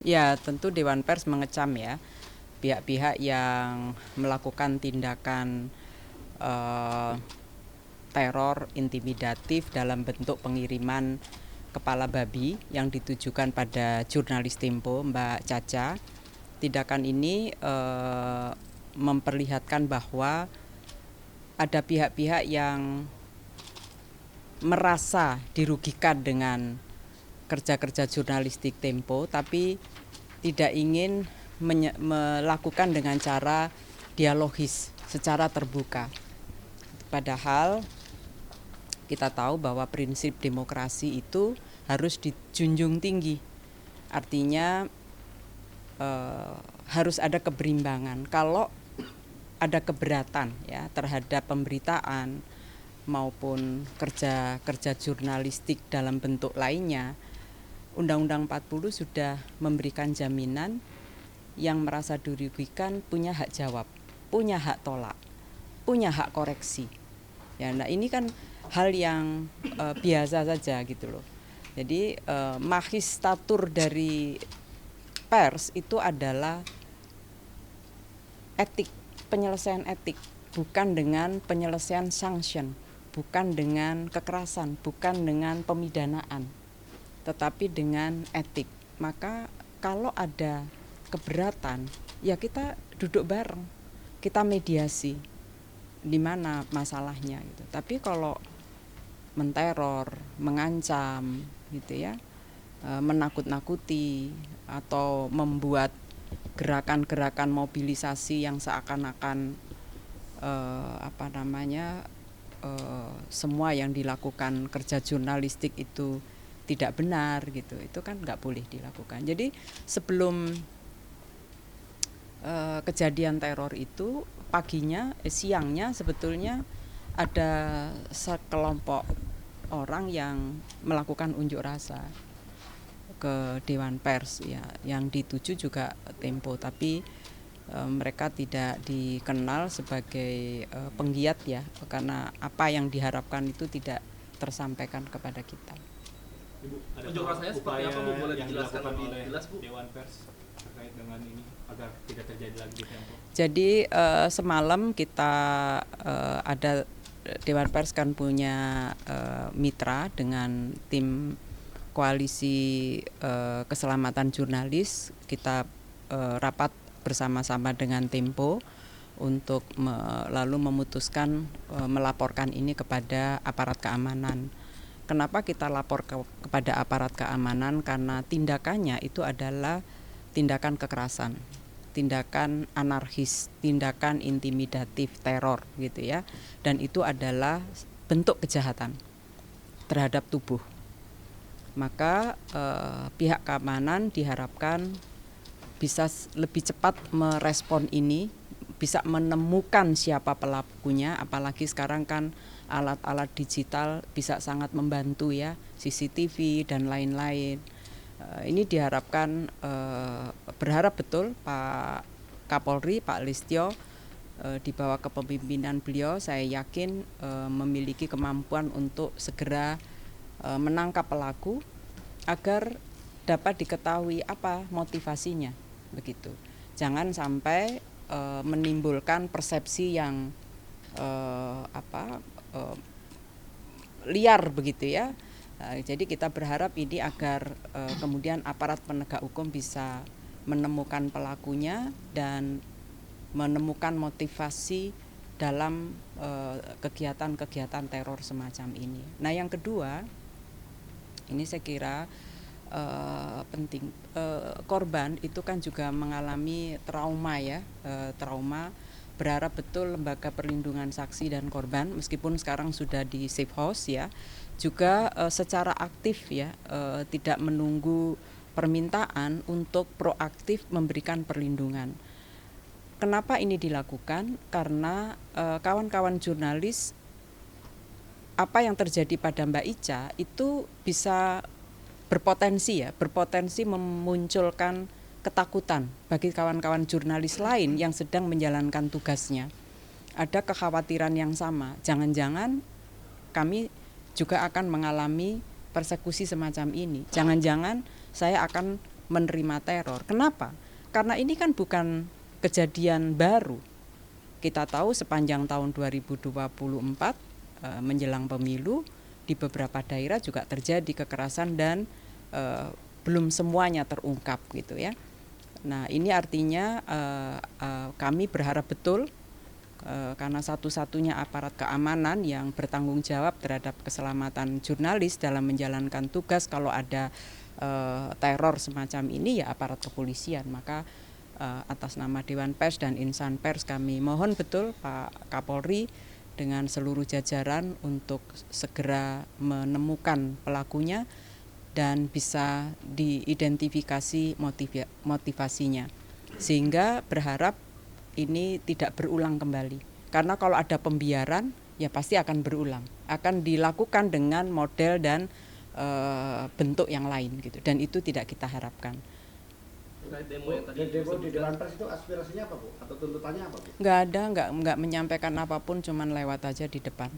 Ya, tentu Dewan Pers mengecam ya pihak-pihak yang melakukan tindakan eh, teror intimidatif dalam bentuk pengiriman kepala babi yang ditujukan pada jurnalis Tempo, Mbak Caca. Tindakan ini memperlihatkan bahwa ada pihak-pihak yang merasa dirugikan dengan kerja-kerja jurnalistik Tempo, tapi tidak ingin melakukan dengan cara dialogis secara terbuka. Padahal kita tahu bahwa prinsip demokrasi itu harus dijunjung tinggi. Artinya harus ada keberimbangan. Kalau ada keberatan ya terhadap pemberitaan maupun kerja jurnalistik dalam bentuk lainnya, Undang-Undang 40 sudah memberikan jaminan yang merasa dirugikan punya hak jawab, punya hak tolak, punya hak koreksi. Ya, nah ini kan hal yang biasa saja gitu loh. Jadi magistratur dari pers itu adalah etik, penyelesaian etik, bukan dengan penyelesaian sanction, bukan dengan kekerasan, bukan dengan pemidanaan, tetapi dengan etik. Maka kalau ada keberatan, ya kita duduk bareng, kita mediasi di mana masalahnya gitu. Tapi kalau menteror, mengancam gitu ya, menakut-nakuti atau membuat gerakan-gerakan mobilisasi yang seakan-akan semua yang dilakukan kerja jurnalistik itu tidak benar gitu, itu kan nggak boleh dilakukan. Jadi sebelum kejadian teror itu siangnya sebetulnya ada sekelompok orang yang melakukan unjuk rasa ke Dewan Pers ya, yang dituju juga Tempo, tapi mereka tidak dikenal sebagai penggiat ya, karena apa yang diharapkan itu tidak tersampaikan kepada kita. Ibu, ada unjuk rasanya seperti apa Bu? Boleh dijelaskan lebih jelas Bu? Dewan Pers terkait dengan ini agar tidak terjadi lagi di Tempo. Jadi semalam kita ada Dewan Pers kan punya mitra dengan tim koalisi keselamatan jurnalis. Kita rapat bersama-sama dengan Tempo untuk lalu memutuskan melaporkan ini kepada aparat keamanan. Kenapa kita lapor kepada aparat keamanan? Karena tindakannya itu adalah tindakan kekerasan, tindakan anarkis, tindakan intimidatif, teror gitu ya. Dan itu adalah bentuk kejahatan terhadap tubuh. Maka pihak keamanan diharapkan bisa lebih cepat merespon ini, bisa menemukan siapa pelakunya, apalagi sekarang kan alat-alat digital bisa sangat membantu ya, CCTV dan lain-lain. Ini diharapkan, berharap betul Pak Kapolri, Pak Listio, di bawah kepemimpinan beliau, saya yakin memiliki kemampuan untuk segera menangkap pelaku agar dapat diketahui apa motivasinya begitu. Jangan sampai menimbulkan persepsi yang liar begitu ya. Jadi kita berharap ini agar kemudian aparat penegak hukum bisa menemukan pelakunya dan menemukan motivasi dalam kegiatan-kegiatan teror semacam ini. Nah yang kedua, ini saya kira penting, korban itu kan juga mengalami trauma ya, trauma. Berharap betul lembaga perlindungan saksi dan korban meskipun sekarang sudah di safe house ya, juga secara aktif ya, tidak menunggu permintaan untuk proaktif memberikan perlindungan. Kenapa ini dilakukan? Karena kawan-kawan jurnalis, apa yang terjadi pada Mbak Ica itu bisa berpotensi memunculkan ketakutan bagi kawan-kawan jurnalis lain yang sedang menjalankan tugasnya. Ada kekhawatiran yang sama, jangan-jangan kami juga akan mengalami persekusi semacam ini. Jangan-jangan saya akan menerima teror. Kenapa? Karena ini kan bukan kejadian baru. Kita tahu sepanjang tahun 2024 menjelang pemilu di beberapa daerah juga terjadi kekerasan dan belum semuanya terungkap gitu ya. Nah ini artinya kami berharap betul karena satu-satunya aparat keamanan yang bertanggung jawab terhadap keselamatan jurnalis dalam menjalankan tugas kalau ada teror semacam ini ya aparat kepolisian. Maka atas nama Dewan Pers dan Insan Pers kami mohon betul Pak Kapolri dengan seluruh jajaran untuk segera menemukan pelakunya dan bisa diidentifikasi motivasinya, sehingga berharap ini tidak berulang kembali. Karena kalau ada pembiaran ya pasti akan berulang, akan dilakukan dengan model dan bentuk yang lain gitu, dan itu tidak kita harapkan. Demo yang tadi di Dewan Pers itu aspirasinya apa, Bu? Atau tuntutannya apa, Bu? Nggak menyampaikan apapun, cuman lewat aja di depan.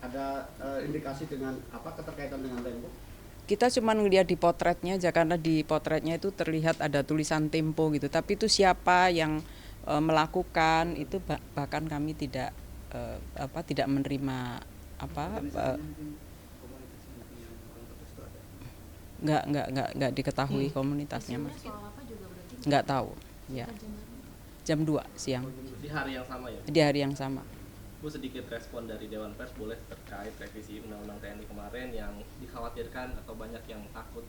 Ada indikasi dengan apa keterkaitan dengan Tempo? Kita cuma ngelihat di potretnya aja, karena di potretnya itu terlihat ada tulisan Tempo gitu. Tapi itu siapa yang melakukan itu bahkan kami tidak menerima nggak diketahui komunitasnya Mas. Nggak tahu ya. Jam 2 siang. Di hari yang sama ya? Di hari yang sama. Bu, sedikit respon dari Dewan Pers boleh terkait revisi Undang-Undang TNI kemarin yang dikhawatirkan atau banyak yang takut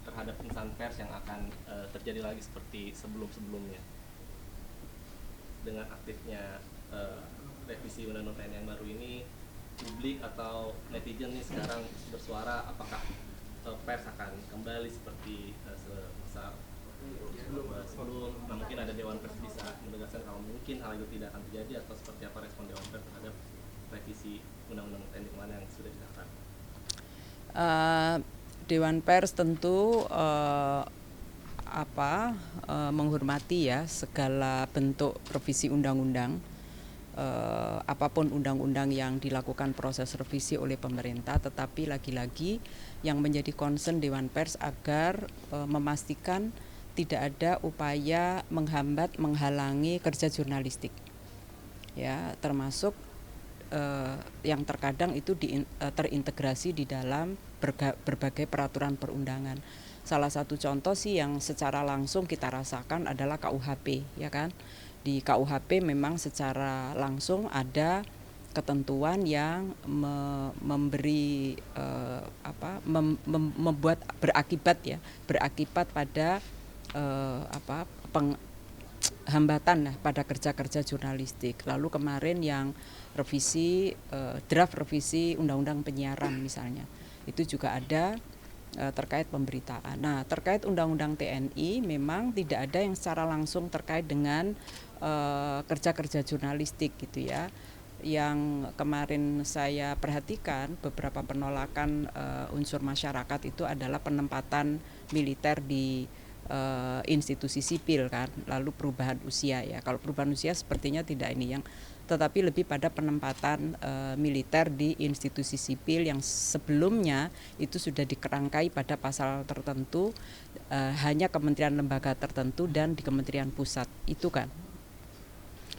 terhadap insan pers yang akan terjadi lagi seperti sebelum-sebelumnya dengan aktifnya revisi Undang-Undang TNI yang baru ini. Publik atau netizen nih sekarang bersuara apakah pers akan kembali seperti semasa sebelum. Nah mungkin ada Dewan Pers bisa menegaskan kalau mungkin hal itu tidak akan terjadi, atau seperti apa respon Dewan Pers terhadap revisi Undang-Undang TNI kemarin yang sudah disahkan. Dewan Pers tentu menghormati ya segala bentuk revisi undang-undang, apapun undang-undang yang dilakukan proses revisi oleh pemerintah, tetapi lagi-lagi yang menjadi concern Dewan Pers agar memastikan tidak ada upaya menghambat, menghalangi kerja jurnalistik, ya, termasuk yang terkadang itu terintegrasi di dalam berbagai peraturan perundangan. Salah satu contoh sih yang secara langsung kita rasakan adalah KUHP, ya kan? Di KUHP memang secara langsung ada ketentuan yang memberi membuat berakibat pada hambatan pada kerja-kerja jurnalistik. Lalu kemarin yang revisi draft revisi Undang-Undang Penyiaran misalnya, itu juga ada terkait pemberitaan. Nah, terkait Undang-Undang TNI memang tidak ada yang secara langsung terkait dengan kerja-kerja jurnalistik gitu ya. Yang kemarin saya perhatikan beberapa penolakan unsur masyarakat itu adalah penempatan militer di institusi sipil kan, lalu perubahan usia ya. Kalau perubahan usia sepertinya tidak ini yang, tetapi lebih pada penempatan militer di institusi sipil yang sebelumnya itu sudah dikerangkai pada pasal tertentu, hanya kementerian lembaga tertentu dan di kementerian pusat itu kan.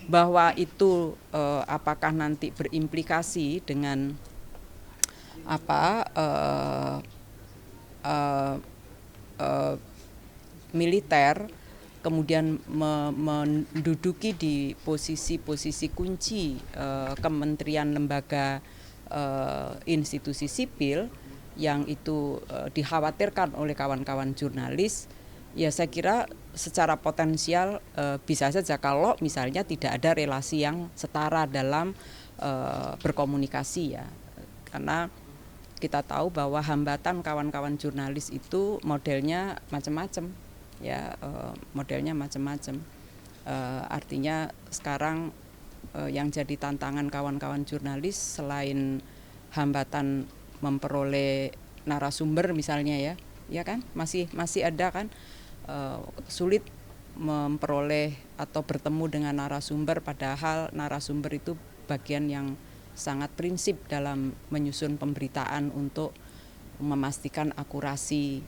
Bahwa itu apakah nanti berimplikasi dengan militer kemudian menduduki di posisi-posisi kunci kementerian lembaga institusi sipil yang itu dikhawatirkan oleh kawan-kawan jurnalis, ya saya kira secara potensial bisa saja kalau misalnya tidak ada relasi yang setara dalam berkomunikasi ya, karena kita tahu bahwa hambatan kawan-kawan jurnalis itu modelnya macam-macam. Ya, modelnya macam-macam. Artinya sekarang yang jadi tantangan kawan-kawan jurnalis selain hambatan memperoleh narasumber misalnya ya kan masih ada kan sulit memperoleh atau bertemu dengan narasumber, padahal narasumber itu bagian yang sangat prinsip dalam menyusun pemberitaan untuk memastikan akurasi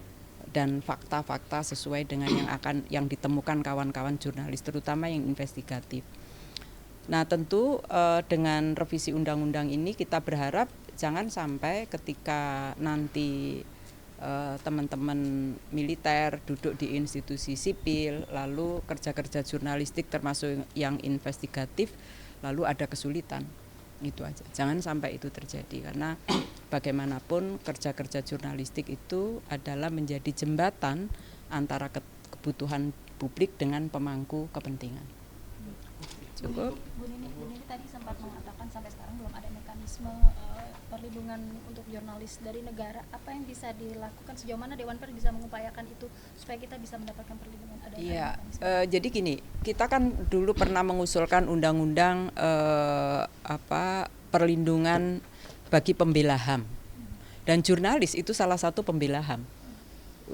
dan fakta-fakta sesuai dengan yang ditemukan kawan-kawan jurnalis, terutama yang investigatif. Nah, tentu dengan revisi undang-undang ini kita berharap jangan sampai ketika nanti teman-teman militer duduk di institusi sipil, lalu kerja-kerja jurnalistik termasuk yang investigatif, lalu ada kesulitan. Itu aja, jangan sampai itu terjadi, karena bagaimanapun kerja-kerja jurnalistik itu adalah menjadi jembatan antara kebutuhan publik dengan pemangku kepentingan. Cukup. Bu Nini tadi sempat mengatakan sampai sekarang belum ada mekanisme perlindungan untuk jurnalis dari negara. Apa yang bisa dilakukan, sejauh mana Dewan Pers bisa mengupayakan itu supaya kita bisa mendapatkan perlindungan? Iya, jadi gini, kita kan dulu pernah mengusulkan undang-undang perlindungan bagi pembela HAM, dan jurnalis itu salah satu pembela HAM,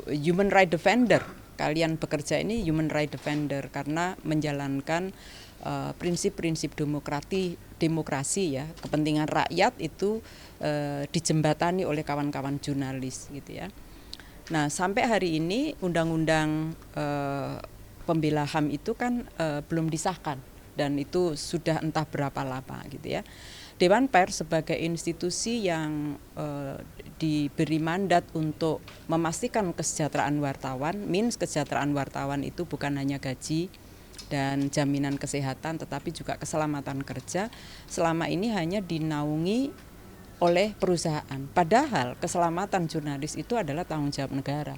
human right defender. Kalian bekerja ini human right defender karena menjalankan prinsip-prinsip demokrasi ya, kepentingan rakyat itu dijembatani oleh kawan-kawan jurnalis gitu ya. Nah, sampai hari ini undang-undang pembela HAM itu kan belum disahkan, dan itu sudah entah berapa lama gitu ya. Dewan Pers sebagai institusi yang diberi mandat untuk memastikan kesejahteraan wartawan, kesejahteraan wartawan itu bukan hanya gaji dan jaminan kesehatan, tetapi juga keselamatan kerja, selama ini hanya dinaungi oleh perusahaan. Padahal keselamatan jurnalis itu adalah tanggung jawab negara.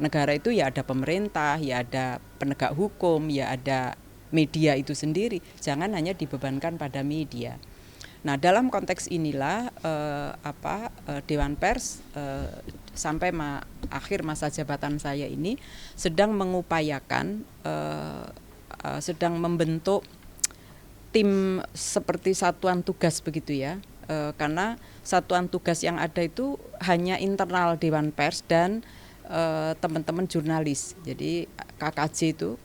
Negara itu ya ada pemerintah, ya ada penegak hukum, ya ada media itu sendiri. Jangan hanya dibebankan pada media. Nah, dalam konteks inilah Dewan Pers sampai akhir masa jabatan saya ini sedang mengupayakan, sedang membentuk tim seperti satuan tugas begitu ya. Karena satuan tugas yang ada itu hanya internal Dewan Pers dan teman-teman jurnalis. Jadi KKJ itu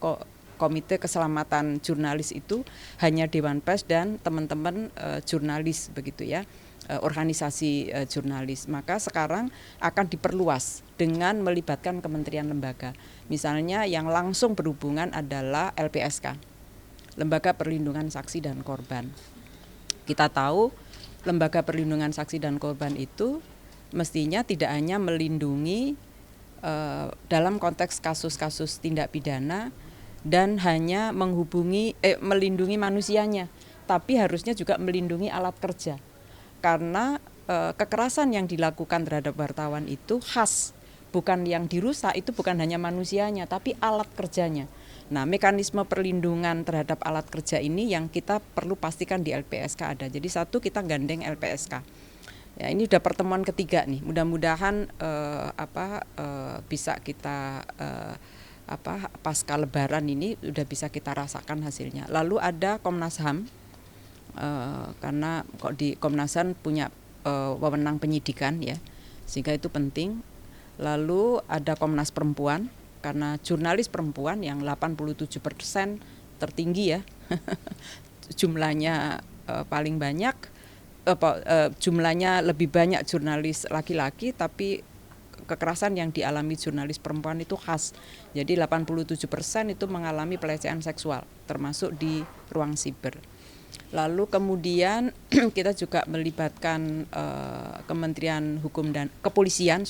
Komite Keselamatan Jurnalis itu hanya Dewan Pers dan teman-teman jurnalis begitu ya, organisasi jurnalis. Maka sekarang akan diperluas dengan melibatkan kementerian lembaga. Misalnya yang langsung berhubungan adalah LPSK, Lembaga Perlindungan Saksi dan Korban. Kita tahu Lembaga Perlindungan Saksi dan Korban itu mestinya tidak hanya melindungi dalam konteks kasus-kasus tindak pidana dan hanya melindungi manusianya, tapi harusnya juga melindungi alat kerja. Karena kekerasan yang dilakukan terhadap wartawan itu khas, bukan yang dirusak itu bukan hanya manusianya, tapi alat kerjanya. Nah, mekanisme perlindungan terhadap alat kerja ini yang kita perlu pastikan di LPSK ada. Jadi satu, kita gandeng LPSK. Ya, ini udah pertemuan ketiga nih. Mudah-mudahan bisa kita pasca Lebaran ini udah bisa kita rasakan hasilnya. Lalu ada Komnas HAM, karena kok di Komnas HAM punya wewenang penyidikan ya, sehingga itu penting. Lalu ada Komnas Perempuan, karena jurnalis perempuan yang 87% tertinggi ya, jumlahnya paling banyak, jumlahnya lebih banyak jurnalis laki-laki, tapi kekerasan yang dialami jurnalis perempuan itu khas. Jadi 87% itu mengalami pelecehan seksual, termasuk di ruang siber. Lalu kemudian kita juga melibatkan Kementerian Hukum dan Kepolisian,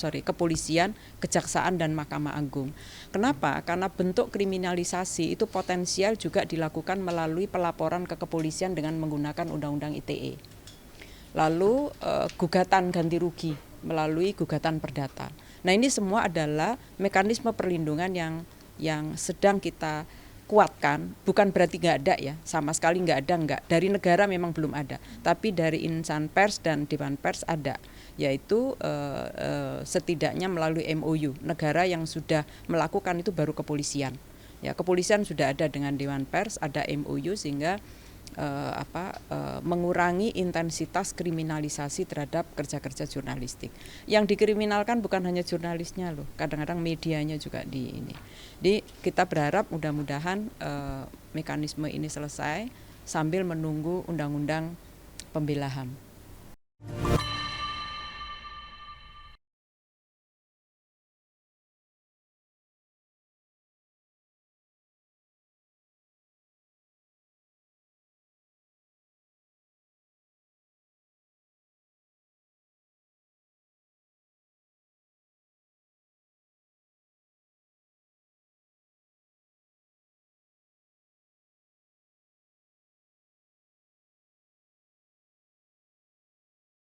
Kejaksaan dan Mahkamah Agung. Kenapa? Karena bentuk kriminalisasi itu potensial juga dilakukan melalui pelaporan ke kepolisian dengan menggunakan Undang-Undang ITE. Lalu gugatan ganti rugi melalui gugatan perdata. Nah, ini semua adalah mekanisme perlindungan yang sedang kita kuatkan, bukan berarti nggak ada ya, sama sekali nggak ada, nggak. Dari negara memang belum ada, tapi dari insan pers dan Dewan Pers ada, yaitu setidaknya melalui MOU. Negara yang sudah melakukan itu baru kepolisian. Ya, kepolisian sudah ada dengan Dewan Pers, ada MOU sehingga mengurangi intensitas kriminalisasi terhadap kerja-kerja jurnalistik. Yang dikriminalkan bukan hanya jurnalisnya loh, kadang-kadang medianya juga di ini. Jadi kita berharap mudah-mudahan mekanisme ini selesai sambil menunggu undang-undang pembela HAM.